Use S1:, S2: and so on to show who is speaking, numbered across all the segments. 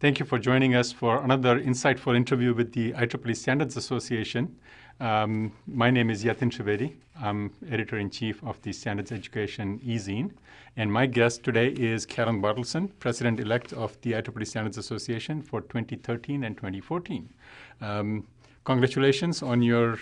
S1: Thank you for joining us for another insightful interview with the IEEE Standards Association. My name is Yatin Trivedi. I'm Editor-in-Chief of the Standards Education e-zine. And my guest today is Karen Bartleson, President-elect of the IEEE Standards Association for 2013 and 2014. Congratulations on your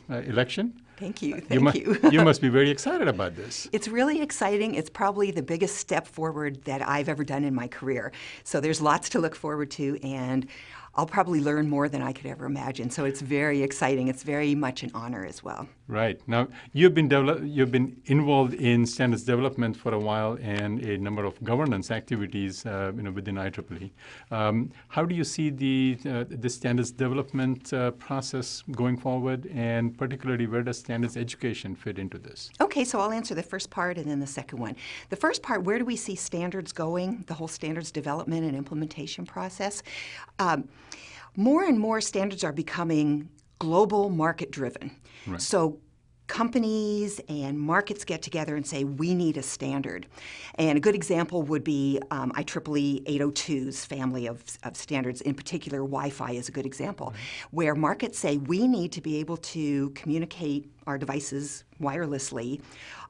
S1: election.
S2: Thank you. Thank you.
S1: You must be very excited about this.
S2: It's really exciting. It's probably the biggest step forward that I've ever done in my career. So there's lots to look forward to, and I'll probably learn more than I could ever imagine. So it's very exciting. It's very much an honor as well. Right.
S1: Now, you've been involved in standards development for a while and a number of governance activities within IEEE. How do you see the standards development process going forward, and particularly where does standards education fit into this?
S2: Okay, so I'll answer the first part and then the second one. The first part, where do we see standards going, the whole standards development and implementation process? More and more standards are becoming global market-driven. Right. So companies and markets get together and say, we need a standard. And a good example would be IEEE 802's family of standards. In particular, Wi-Fi is a good example, where markets say, we need to be able to communicate our devices wirelessly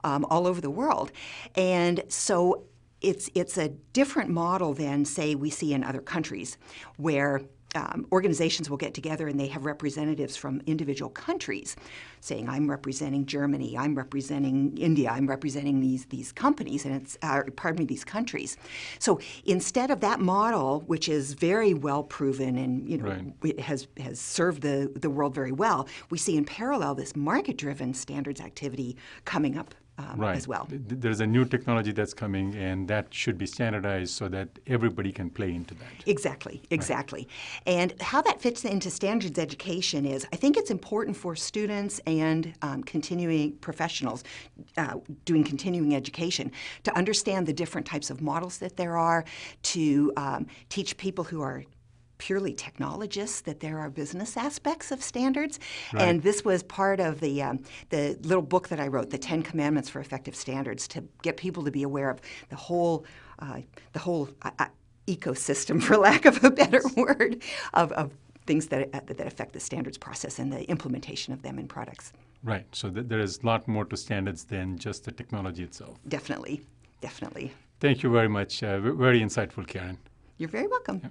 S2: all over the world. And so it's a different model than, say, we see in other countries, where organizations will get together and they have representatives from individual countries saying, I'm representing Germany, I'm representing India, I'm representing these companies, and these countries. So instead of that model, which is very well proven and it has served the world very well, we see in parallel this market-driven standards activity coming up as well.
S1: There's a new technology that's coming, and that should be standardized so that everybody can play into that.
S2: Exactly. Right. And how that fits into standards education is, I think it's important for students and continuing professionals doing continuing education to understand the different types of models that there are, to teach people who are purely technologists that there are business aspects of standards. Right. And this was part of the little book that I wrote, The 10 Commandments for Effective Standards, to get people to be aware of the whole ecosystem, for lack of a better word, of things that affect the standards process and the implementation of them in products.
S1: Right. So there is a lot more to standards than just the technology itself.
S2: Definitely.
S1: Thank you very much. Very insightful, Karen.
S2: You're very welcome.
S1: Yeah.